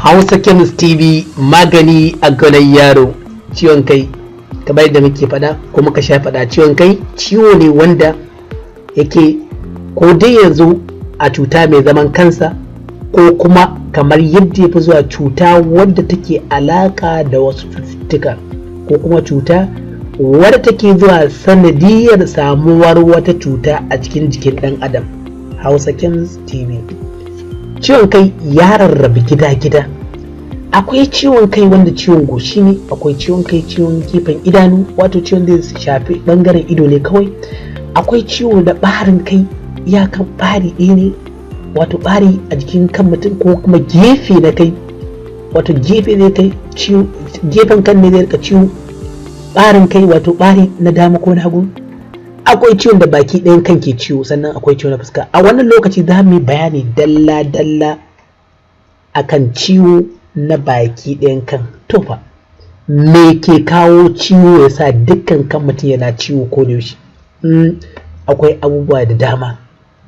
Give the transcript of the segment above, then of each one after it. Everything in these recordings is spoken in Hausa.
Hausa Chemist TV, magani a ganin yaro. Ciwon kai kamar yadda muke faɗa ko muka sha faɗa, ciwon kai ciwo ne wanda yake ko dai yanzu a cuta mai zaman kansa ko kuma kamar yadda ya fi zuwa cuta wadda take alaka da wasu cututtuka ko kuma cuta wadda take zuwa sanadiyar samuwar wata cuta a cikin jikin ɗan adam. Hausa Chemist TV. Ciwon kai ya rarrabe gida-gida. Akwai ciwon kai wanda ciwon goshi ne, akwai ciwon kai ciwon gefen idanu, wato ciwon da ya shafi bangaren ido ne kawai. Akwai ciwo da ɓarin kai, iyakan ɓari ɗaya ne, wato ɓari a jikin kan mutum ko kuma gefe na kai, wato gefe zai kai ciwo, gefen kan ne zai rika ciwo, ɓarin kai wato ɓari na dama ko na hagu. Akwai ciwon da baki ɗayan kan ke ciwo, sannan akwai ciwo na fuska. A wannan lokaci za mu yi bayani dalla-dalla akan ciwo na baki ɗayan kan. To fa me ke kawo ciwo ya sa dukkan kan mutum yana ciwo ko da yaushe? Akwai abubuwa da dama.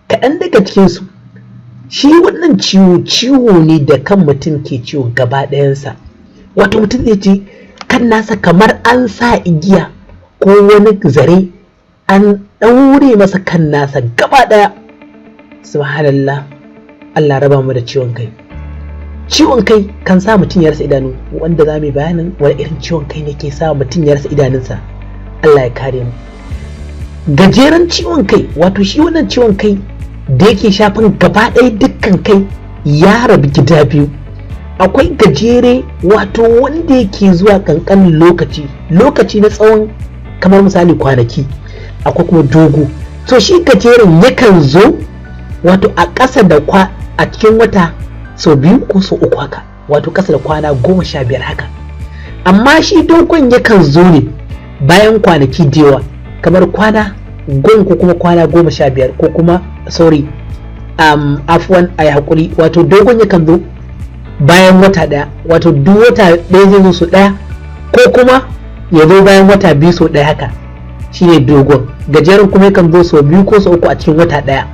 Kaɗan daga cikinsu, shi wannan ciwo ne da kan mutum ke ciwo gaba ɗayansa. Wato mutum zai ji kan nasa kamar an sa igiya ko wani zare an ɗaure masa kan nasa gaba ɗaya. Subhanallah, Allah raba mu da ciwon kai. Ciwon kai kan sa mutum ya rasa idanu, wanda za mu yi bayanin wani irin ciwon kai ne ke sa mutum ya rasa idanunsa. Allah ya kare mu. Gajeren ciwon kai, wato shi wannan ciwon kai da yake shafin gaba ɗaya dukkan kai ya rabu gida biyu. Akwai gajere, wato wanda yake zuwa ƙanƙanin lokaci na tsawon kamar misali kwanaki. Akwai kuma dogo. To shi gajeren yakan zo wato a ƙasa da a cikin wata sau 2 ko sau 3 haka, wato ƙasa da kwana 15 haka. Amma shi dogon yakan zo ne bayan kwanaki da yawa, kamar kwana 10 ko kuma kwana 15 ko kuma afwan ayi hakuri, wato dogon yakan zo bayan wata ɗaya, wato duk wata ɗaya zai zo sau ɗaya ko kuma ya zo bayan wata 2 sau ɗaya haka, shine dogon. Gajeren kuma yakan zo sau 2 ko sau 3 a cikin wata ɗaya.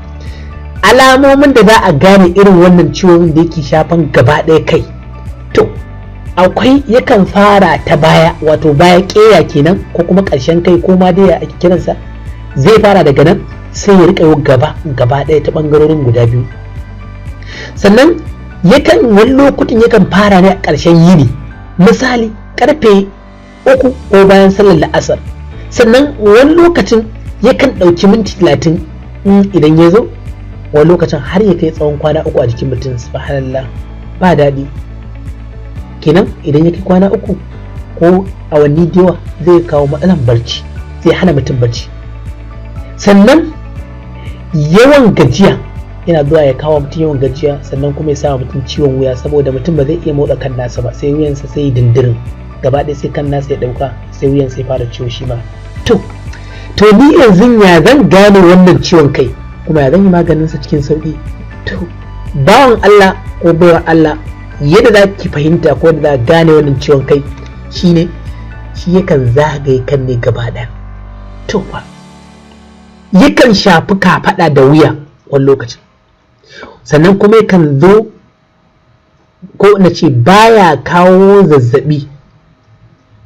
Alamomin da za a gane irin wannan ciwon da yake shafan gaba ɗaya kai, to akwai yakan fara ta baya, wato baya ƙeya kenan ko kuma ƙarshen kai ko ma dai ake kiransa, zai fara daga nan sai ya riƙa yi gaba ɗaya ta ɓangarorin guda biyu. Sannan wani lokutan yakan fara ne a ƙarshen yini, misali ƙarfe 3 ko bayan sallar la'asar. Sannan wani lokacin yakan ɗauki minti 30 idan ya zo, wani lokacin har ya kai tsawon kwana 3 a jikin mutum. Subhanallah, ba daɗi kenan. Idan ya kai kwana 3 ko awanni da yawa zai kawo matsalan barci, zai hana mutum barci. Sannan yawan gajiya yana zuwa ya kawo mutum yawan gajiya, sannan kuma ya sa mutum ciwon wuya, saboda mutum ba zai iya motsa kan nasa ba, sai wuyansa sai dindirin gaba ɗaya, sai kan nasa ya ɗauka, sai wuyan sai fara ciwo shi ma. To ni yanzu ya zan gane wannan ciwon kai, kuma ya zan yi maganinsa cikin sauƙi? To bawan Allah ko baiwar Allah, yadda za ki fahimta ko da za gane wannan ciwon kai shine shi yakan zagaye kan ne gaba ɗaya. To fa yakan shafi kafaɗa da wuya wani lokacin, sannan kuma yakan zo ko na ce baya kawo zazzaɓi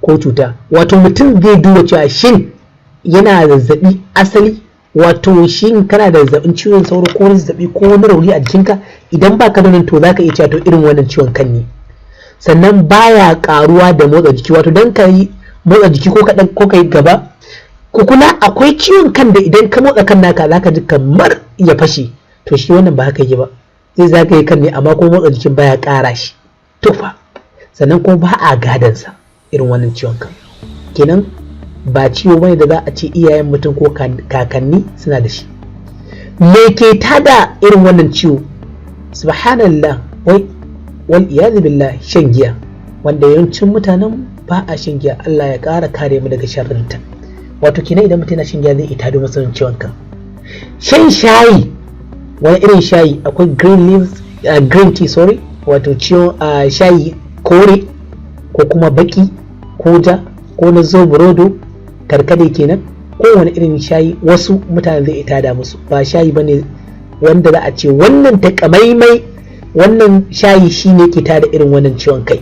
ko cuta, wato mutum zai duba cewa shin yana zazzaɓi asali, wato shin kana da zazzabin ciwon sauro ko zazzabi ko wani rauni a jikinka. Idan baka da nan, to zaka iya cewa to irin wannan ciwon kan ne. Sannan baya karuwa da motsa jiki, wato dan ka yi motsa jiki ko kaɗan ko ka yi gaba ko kula. Akwai ciwon kan da idan ka motsa kan naka zaka ji kamar ya fashe, to shi wannan ba haka yake ba, zai zagaye kan ne amma ko motsa jikin baya ƙara shi. To fa sannan kuma ba a gadansa irin wannan ciwon kan, kenan ba ciwo bane da za a ce iyayen mutum ko kakanni suna da shi. Me ke tada irin wannan ciwo? Subhanallah, wal iyadu billah, shan giya, wanda yawancin mutanen ba a shan giya. Allah ya ƙara kare mu daga sharrinta. Wato kina idan mutum yana shan giya zai ita da masa ciwon kan. Shan shayi, wani irin shayi, akwai green tea wato ciwon shayi kore ko kuma baki ko ja ko na zoburodo, karkade kenan, kowane irin shayi wasu mutane zai ita da musu. Ba shayi bane wanda za a ce wannan takamaimai wannan shayi shine ke tada irin wannan ciwon kai.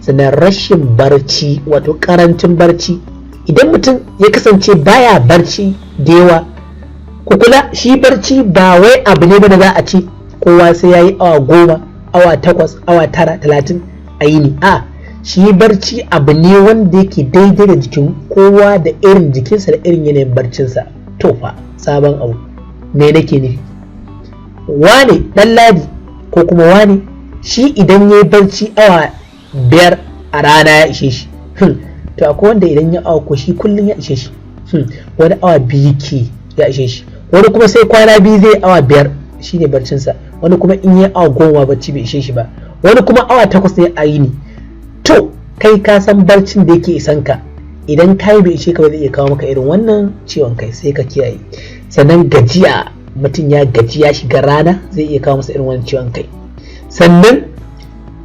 Sannan rashin barci, wato karancin barci. Idan mutum ya kasance baya barci da yawa, ku kula shi barci ba wai abu ne ba da za a ce kowa sai yayi awa 10, awa 8, awa 9, 30 a yini. Shi barci abu ne wanda yake daidai da jikin kowa da irin jikinsa da irin yanayin barcinsa. To fa sabon abu me nake nufi, wane dan ladi ko kuma wane shi idan yayi barci awa 5 a rana ya ishe shi. To akwai wanda idan ya awa ko shi kullun ya ishe shi, wani awa 2 ke ya ishe shi, wani kuma sai kwana 2 zai awa 5 shine barcinsa, wani kuma in yi awa 10 barci bai ishe shi ba, wani kuma awa 8 ne a yini. To kai ka san barcin da yake isan ka, idan kai bai ishe ka ba zai iya kawo maka irin wannan ciwon kai, sai ka kiyaye. Sannan gajiya, mutum ya gaji ya shiga rana zai iya kawo masa irin wannan ciwon kai. Sannan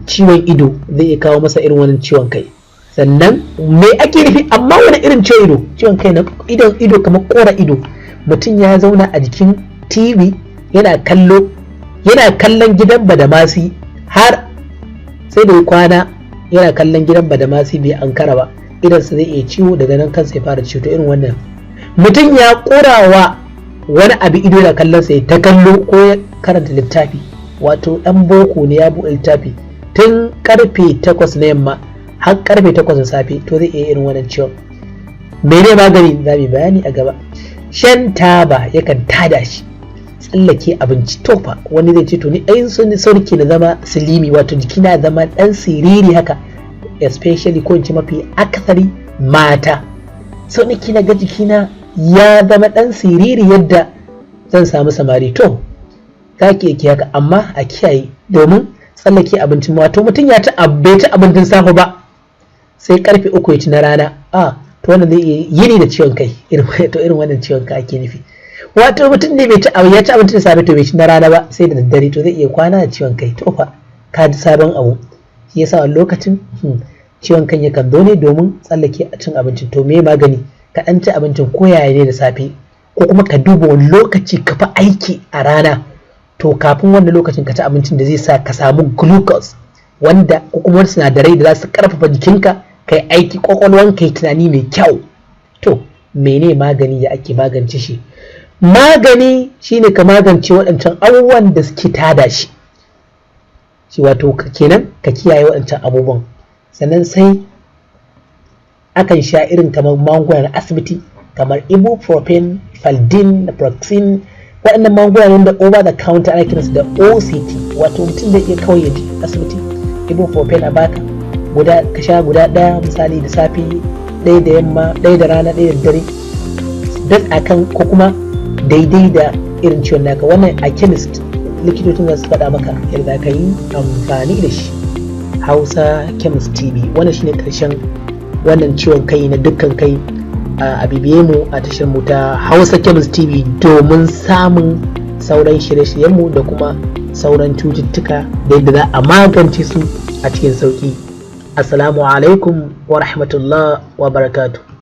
ciwon ido zai iya kawo masa irin wannan ciwon kai. Sannan me ake nufi, amma wani irin ciwon ido? Ciwon kai na ido kamar kora ido. Mutum ya zauna a jikin TV yana kallon gidan Badamasi har sai da kwana yana kallon gidan Badamasi bai ankara ba, idansa zai iya ciwo, daga nan kansa ya fara ciwo. To irin wannan mutum ya kurawa wani abu ido da kallon sa, ta kallo ko ya karanta littafi, wato dan boko ne ya buɗe littafi tun karfe 8 na yamma har karfe 8 na safe, to zai iya irin wannan ciwon. Mene magani za mu bayani a gaba. Shan taba yakan tada shi. Tsallake abinci, to fa wani zai ce to ni ai sauki na zama silimi, wato jikina zama dan siriri haka, especially ko in ce mafi akasari mata, sau nake na ga jikina ya zama dan siriri yadda zan samu samari. To zaki yake haka, amma a kiyaye, domin tsallake abincin, wato mutum ya ci bai ci abincin safe ba sai karfe 3 ya ci na rana, to wannan zai yini da ciwon kai. Irin wannan ciwon kai ake nufi. Wato mutum ne ya ci abinci da safe to bai ci na rana ba sai da daddare, to zai iya kwana da ciwon kai. To fa ka ji sabon abu. Shi yasa wani lokacin ciwon kan yakan zo ne domin tsallake a cin abinci. To me magani? Ka dan ci abincin ko yaya ne da safe, ko kuma ka duba wani lokaci ka fa aiki a rana, to kafin wannan lokacin ka ci abincin da zai sa ka samu glucose, wanda ko kuma wani sinadarai da za su karfafa jikinka kai aiki, kwakwalwanka yi tunani mai kyau. To mene magani ya ake magance shi? Magani shine ka magance waɗancan abubuwan da suke tada shi, wato kenan ka kiyaye waɗancan abubuwan. Sannan sai akan sha irin kamar magungunan asibiti kamar ibuprofen, faldin, naproxen. Waɗannan magungunan da over the counter ana kiransu da OCT, wato mutum zai iya kawai ya je asibiti, ibuprofen a baka ka sha guda ɗaya misali da safe, ɗaya da yamma, ɗaya da rana, ɗaya da dare, duk akan ko kuma daidai da irin ciwon naka. Wannan a chemist likitocin za su faɗa maka yadda ka yi amfani da shi. Hausa Chemist TV, wannan shine karshen wannan ciwon kai na dukkan kai. A bibiye mu a tashar mu ta Hausa Chemist TV domin samun sauran shirye-shiryenmu da kuma sauran cututtuka da yadda za a magance su a cikin sauki. Assalamu alaikum wa rahmatullah wa barakatuh.